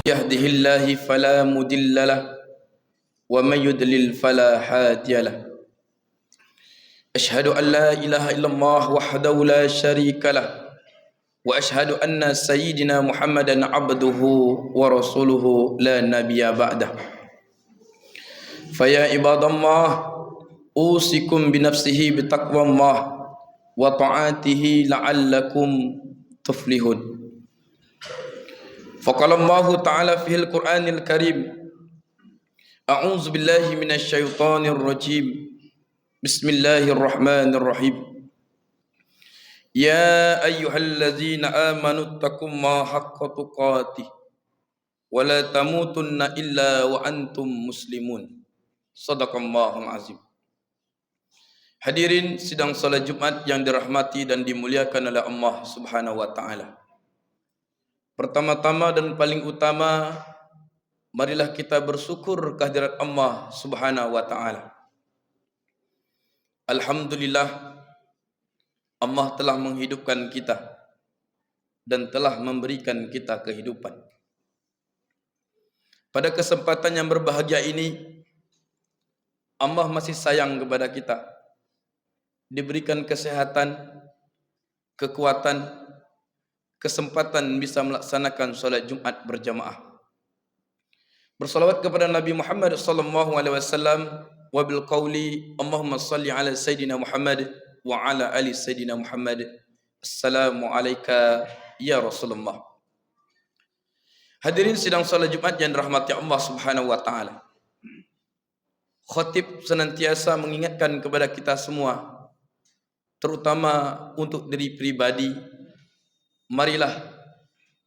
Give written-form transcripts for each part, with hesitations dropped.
يهده الله فلا مضل له ومن يضلل فلا هادي له. أشهد أن لا إله إلا الله وحده لا شريك له وأشهد أن سيدنا محمدا عبده ورسوله لا نبي بعده. فيا عباد الله أوصيكم بنفسه بتقوى الله وطاعته لعلكم تفلحون. فقال الله تعالى في القرآن الكريم: أعوذ بالله من الشيطان الرجيم بسم الله الرحمن الرحيم. يا أيها الذين آمنوا اتقوا الله حق تقاته ولا تموتن إلا وأنتم مسلمون. Sadaqallahul azim. Hadirin sidang salat Jumat yang dirahmati dan dimuliakan oleh Allah Subhanahu wa taala. Pertama-tama dan paling utama, marilah kita bersyukur kehadirat Allah Subhanahu wa taala. Alhamdulillah, Allah telah menghidupkan kita dan telah memberikan kita kehidupan. Pada kesempatan yang berbahagia ini, Allah masih sayang kepada kita. Diberikan kesehatan, kekuatan, kesempatan bisa melaksanakan salat Jumat berjamaah. Bersalawat kepada Nabi Muhammad sallallahu alaihi wasallam wa bil qauli Allahumma salli ala sayidina Muhammad wa ala ali sayidina Muhammad. Assalamu alayka ya Rasulullah. Hadirin sidang salat Jumat yang dirahmati Allah Subhanahu wa taala. Khatib senantiasa mengingatkan kepada kita semua, terutama untuk diri pribadi, marilah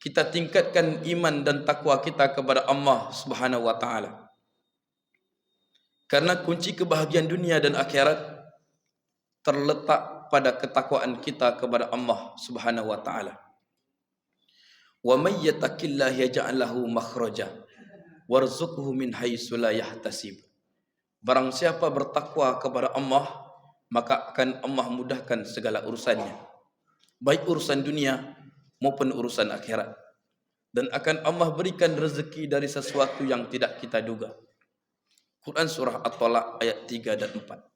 kita tingkatkan iman dan takwa kita kepada Allah Subhanahu wa taala. Karena kunci kebahagiaan dunia dan akhirat terletak pada ketakwaan kita kepada Allah Subhanahu wa taala. Wa may yattaqillaha yaj'al lahu makhraja warzuqhu min haitsu la yahtasib. Barang siapa bertakwa kepada Allah, maka akan Allah mudahkan segala urusannya, baik urusan dunia maupun urusan akhirat, dan akan Allah berikan rezeki dari sesuatu yang tidak kita duga. Quran surah At-Talaq ayat 3 dan 4.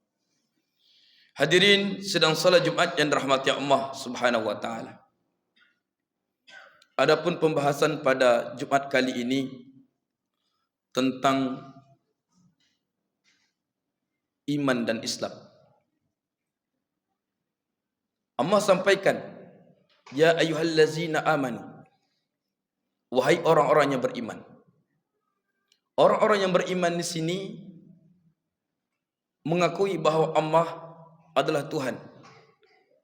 Hadirin sedang salat Jumat yang dirahmati Allah Subhanahu wa taala. Adapun pembahasan pada Jumat kali ini tentang iman dan Islam. Allah sampaikan, ya ayyuhallazina amanu, wahai orang-orang yang beriman. Orang-orang yang beriman di sini mengakui bahawa Allah adalah Tuhan.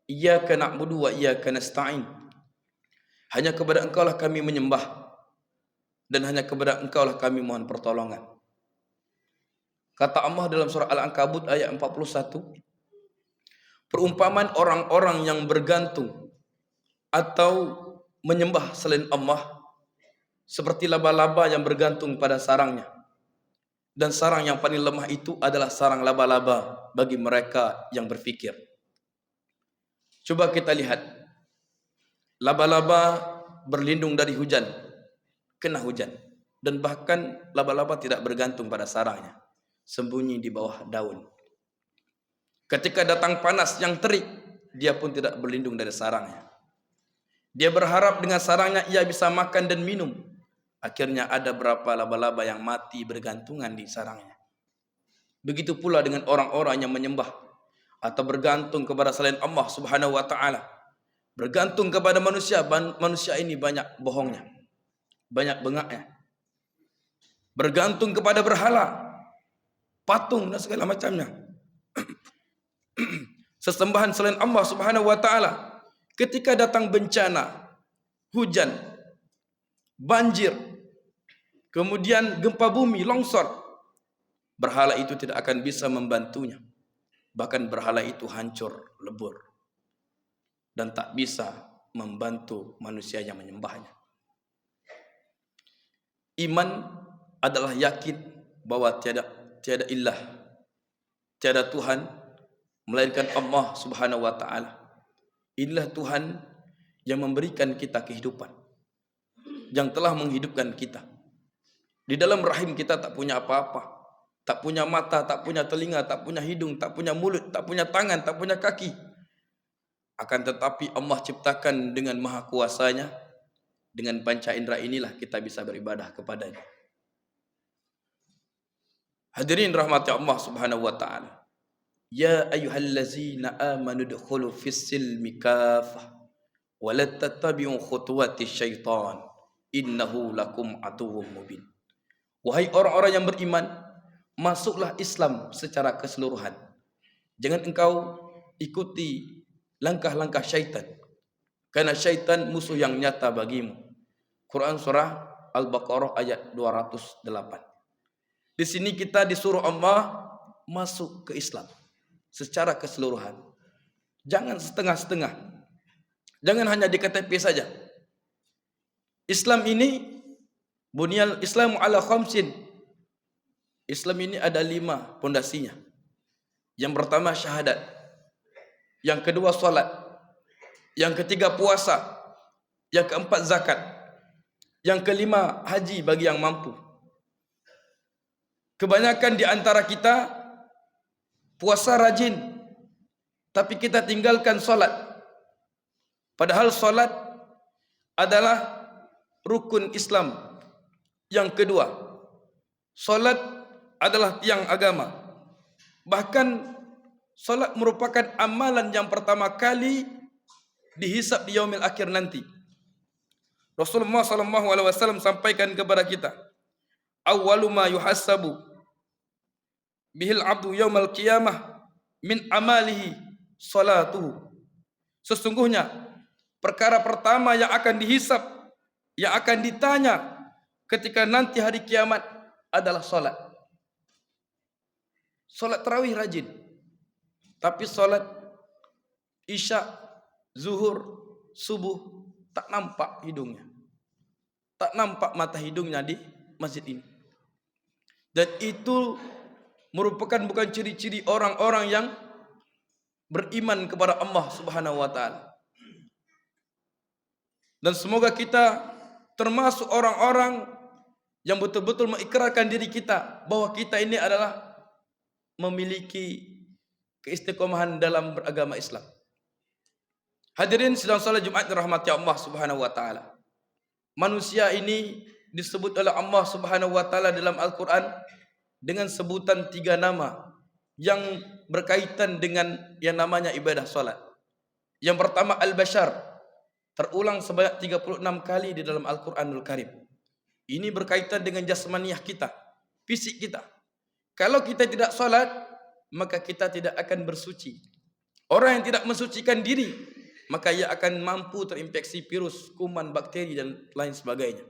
Iyyaka na'budu wa iyyaka nasta'in. Hanya kepada Engkau lah kami menyembah dan hanya kepada Engkau lah kami mohon pertolongan. Kata Allah dalam surah Al-Ankabut ayat 41, perumpamaan orang-orang yang bergantung atau menyembah selain Allah seperti laba-laba yang bergantung pada sarangnya. Dan sarang yang paling lemah itu adalah sarang laba-laba bagi mereka yang berfikir. Coba kita lihat. Laba-laba berlindung dari hujan, kena hujan. Dan bahkan laba-laba tidak bergantung pada sarangnya, sembunyi di bawah daun. Ketika datang panas yang terik, dia pun tidak berlindung dari sarangnya. Dia berharap dengan sarangnya ia bisa makan dan minum. Akhirnya ada berapa laba-laba yang mati bergantungan di sarangnya. Begitu pula dengan orang-orang yang menyembah atau bergantung kepada selain Allah Subhanahu wa taala. Bergantung kepada manusia. Manusia ini banyak bohongnya, banyak bengaknya. Bergantung kepada berhala, patung dan segala macamnya. Sesembahan selain Allah Subhanahu wa taala. Ketika datang bencana, hujan, banjir, kemudian gempa bumi, longsor, berhala itu tidak akan bisa membantunya. Bahkan berhala itu hancur lebur dan tak bisa membantu manusia yang menyembahnya. Iman adalah yakin bahwa tiada ilah, tiada Tuhan melainkan Allah Subhanahu wa taala. Inilah Tuhan yang memberikan kita kehidupan, yang telah menghidupkan kita. Di dalam rahim kita tak punya apa-apa. Tak punya mata, tak punya telinga, tak punya hidung, tak punya mulut, tak punya tangan, tak punya kaki. Akan tetapi Allah ciptakan dengan maha kuasanya. Dengan panca indera inilah kita bisa beribadah kepadanya. Hadirin rahmati Allah subhanahu wa ta'ala. Ya ayyuhallazina amanu dukhulu fis silmi kafah. Wa la tattabi'u khutuwati syaitan. Innahu lakum aduwwum mubin. Wahai orang-orang yang beriman, masuklah Islam secara keseluruhan. Jangan engkau ikuti langkah-langkah syaitan. Karena syaitan musuh yang nyata bagimu. Quran surah Al-Baqarah ayat 208. Di sini kita disuruh Allah masuk ke Islam secara keseluruhan. Jangan setengah-setengah. Jangan hanya di KTP saja. Islam ini bunyal Islamu ala khamsin. Islam ini ada 5 pondasinya. Yang pertama syahadat. Yang kedua salat. Yang ketiga puasa. Yang keempat zakat. Yang kelima haji bagi yang mampu. Kebanyakan di antara kita puasa rajin, tapi kita tinggalkan salat. Padahal salat adalah rukun Islam yang kedua. Salat adalah tiang agama. Bahkan salat merupakan amalan yang pertama kali dihisab di yaumil akhir nanti. Rasulullah SAW sampaikan kepada kita, awwalu ma yuhassabu bihil abdu yaumal qiyamah min amalihi salatuhu. Sesungguhnya perkara pertama yang akan dihisab, yang akan ditanya ketika nanti hari kiamat adalah salat. Salat tarawih rajin, tapi salat isya, zuhur, subuh tak nampak hidungnya. Tak nampak mata hidungnya di masjid ini. Dan itu merupakan bukan ciri-ciri orang-orang yang beriman kepada Allah Subhanahu wa taala. Dan semoga kita termasuk orang-orang yang betul-betul mengikrarkan diri kita bahwa kita ini adalah memiliki keistiqomahan dalam beragama Islam. Hadirin sidang salat Jumat dirahmati Allah Subhanahu wa taala. Manusia ini disebut oleh Allah Subhanahu wa taala dalam Al-Qur'an dengan sebutan 3 nama yang berkaitan dengan yang namanya ibadah salat. Yang pertama al-bashar, terulang sebanyak 36 kali di dalam Al-Qur'anul Karim. Ini berkaitan dengan jasmaniah kita, fisik kita. Kalau kita tidak salat, maka kita tidak akan bersuci. Orang yang tidak mensucikan diri, maka ia akan mampu terinfeksi virus, kuman, bakteri dan lain sebagainya.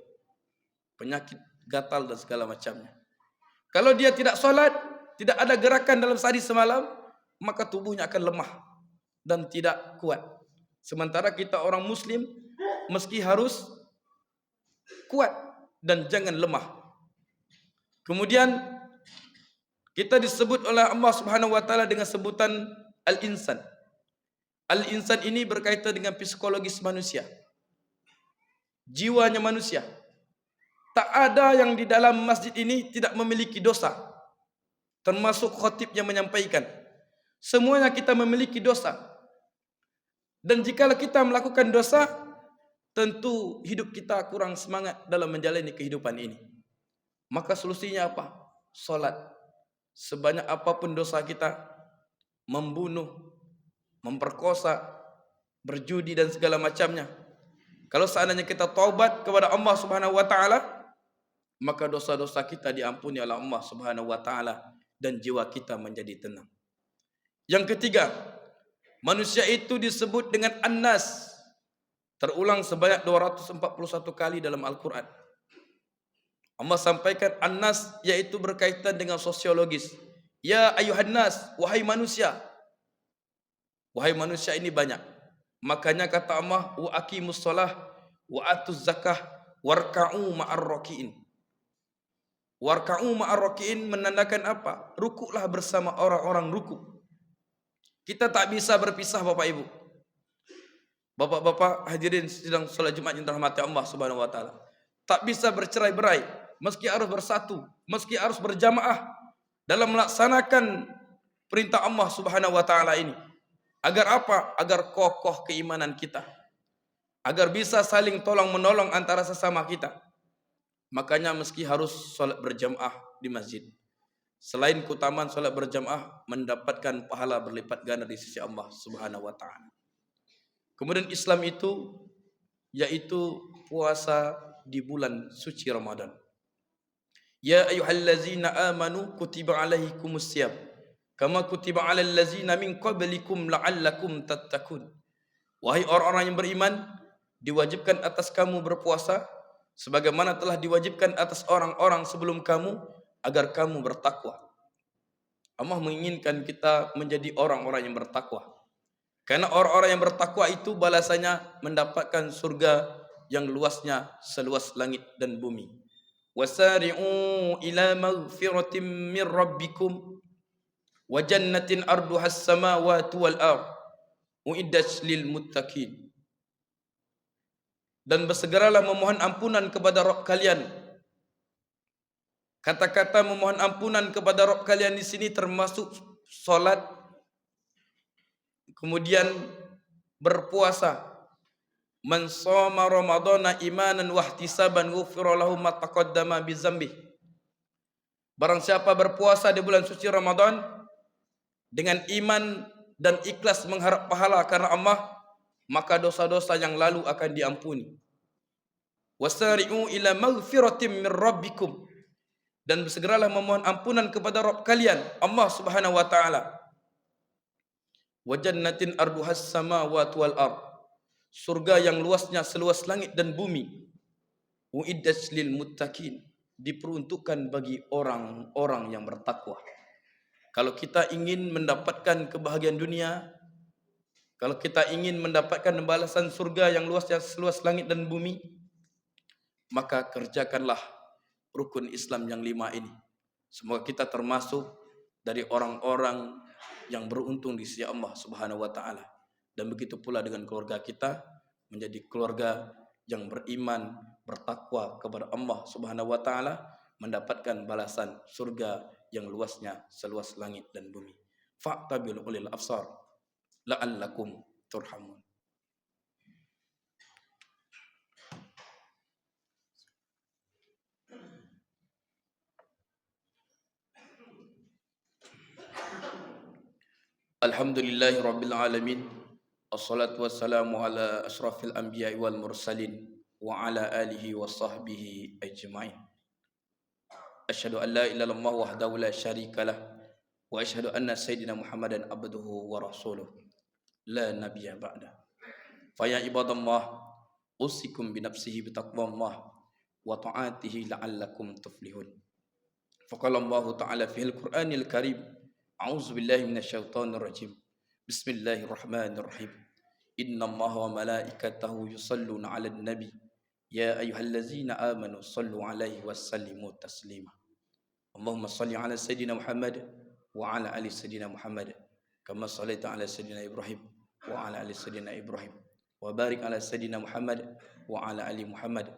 Penyakit gatal dan segala macamnya. Kalau dia tidak salat, tidak ada gerakan dalam sehari semalam, maka tubuhnya akan lemah dan tidak kuat. Sementara kita orang muslim meski harus kuat dan jangan lemah. Kemudian kita disebut oleh Allah Subhanahu wa taala dengan sebutan al-insan. Al-insan ini berkaitan dengan psikologis manusia. Jiwanya manusia. Tak ada yang di dalam masjid ini tidak memiliki dosa. Termasuk khatib yang menyampaikan. Semuanya kita memiliki dosa. Dan jika kita melakukan dosa, tentu hidup kita kurang semangat dalam menjalani kehidupan ini. Maka solusinya apa? Salat. Sebanyak apapun dosa kita, membunuh, memperkosa, berjudi dan segala macamnya. Kalau seandainya kita taubat kepada Allah Subhanahu wa taala, maka dosa-dosa kita diampuni oleh Allah Subhanahu wa taala dan jiwa kita menjadi tenang. Yang ketiga, manusia itu disebut dengan An-Nas. Terulang sebanyak 241 kali dalam Al-Qur'an. Allah sampaikan An-Nas yaitu berkaitan dengan sosiologis. Ya ayuhan nas, wahai manusia. Wahai manusia ini banyak. Makanya kata Allah, wa aqimus shalah wa atuz zakah warka'u ma'ar raki'in. Warka'u ma'ar raki'in menandakan apa? Rukuklah bersama orang-orang rukuk. Kita tak bisa berpisah Bapak Ibu. Bapak-bapak hadirin sidang salat Jumat yang dirahmati Allah Subhanahu wa taala. Tak bisa bercerai-berai. meski harus bersatu, meski harus berjamaah dalam melaksanakan perintah Allah Subhanahu wa taala ini. Agar apa? Agar kokoh keimanan kita. Agar bisa saling tolong menolong antara sesama kita. Makanya meski harus salat berjamaah di masjid. Selain keutamaan salat berjamaah, mendapatkan pahala berlipat ganda di sisi Allah Subhanahu wa taala. Kemudian Islam itu yaitu puasa di bulan suci Ramadan. Ya ayyuhallazina amanu kutiba alaikumusiyam kama kutiba alal ladzina min qablikum la'allakum tattaqun. Wahai orang-orang yang beriman, diwajibkan atas kamu berpuasa sebagaimana telah diwajibkan atas orang-orang sebelum kamu agar kamu bertakwa. Allah menginginkan kita menjadi orang-orang yang bertakwa. Karena orang-orang yang bertakwa itu balasannya mendapatkan surga yang luasnya seluas langit dan bumi. Wasari'u ila maghfiratin min rabbikum wa jannatin arduhas samawati wal ardh uiddat lil muttaqin. Dan bersegeralah memohon ampunan kepada Rabb kalian. Kata-kata memohon ampunan kepada Rabb kalian di sini termasuk salat, kemudian berpuasa. Man shoma ramadhana imanan wa ihtisaban ghufira lahu ma taqaddama bi dzambi. Barang siapa berpuasa di bulan suci Ramadan dengan iman dan ikhlas mengharap pahala karena Allah, maka dosa-dosa yang lalu akan diampuni. Wasari'u ila maghfiratin min rabbikum, dan bersegeralah memohon ampunan kepada Rabb kalian, Allah Subhanahu wa taala. Wa jannatin arduhas samawati wal ardh, surga yang luasnya seluas langit dan bumi. Uiddat lil muttaqin, diperuntukkan bagi orang-orang yang bertakwa. Kalau kita ingin mendapatkan kebahagiaan dunia, kalau kita ingin mendapatkan balasan surga yang luasnya seluas langit dan bumi, maka kerjakanlah rukun Islam yang 5 ini. Semoga kita termasuk dari orang-orang yang beruntung di sisi Allah Subhanahu wa taala. Dan begitu pula dengan keluarga kita, menjadi keluarga yang beriman, bertakwa kepada Allah Subhanahu wa taala, mendapatkan balasan surga yang luasnya seluas langit dan bumi. Fa'tabil ulil absar la'allakum turhamun. Alhamdulillahi rabbil alamin. Assalatu wassalamu ala asrafil anbiya'i wal mursalin wa ala alihi wa sahbihi ajma'in. Asyhadu an la ilaha illallah wahdahu la syarika lah wa asyhadu anna sayyidina Muhammadan abduhu wa rasuluh la nabiyya ba'da. Fa ya ibadallah, usikum bi nafsihi bi taqwallah wa ta'atihi la'allakum tuflihun. Faqala Allah ta'ala fil Qur'anil Karim, a'udzu billahi minasyaitonir rajim. Bismillahirrahmanirrahim. Innallaha wa malaikatahu yusalluna 'alan nabi ya ayyuhallazina amanu sallu 'alaihi wasallimu taslima. Allahumma salli 'ala sayyidina Muhammad wa 'ala ali sayyidina Muhammad kama shallaita 'ala sayyidina Ibrahim wa 'ala ali sayyidina Ibrahim wa barik 'ala sayyidina Muhammad wa 'ala ali Muhammad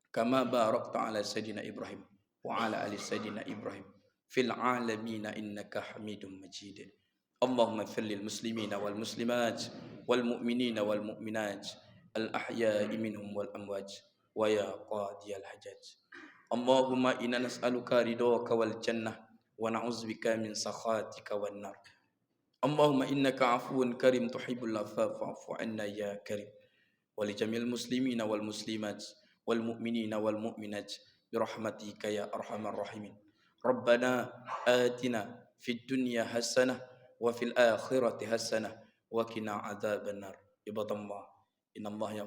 kama barakta 'ala sayyidina Ibrahim wa 'ala ali sayyidina Ibrahim fil 'alamin innaka Hamidum Majid. Allahumma ighfir lil muslimina wal muslimat wal mu'minina wal mu'minat al ahya'i minhum wal amwat wa ya qadiyal hajat. Allahumma inna nas'aluka ridhaka wal jannah wa na'udzubika min sakhatika wan nar. Allahumma innaka 'afuwun karim tuhibbul 'afwa fa'fu 'anna ya karim. Wa li jamil muslimina wal muslimat wal mu'minina wal mu'minat bi rahmatika ya arhamar rahimin. Rabbana atina fid dunya hasanah wa fil akhirati hasanah wa qina adzabannar. Ibadallah, innallaha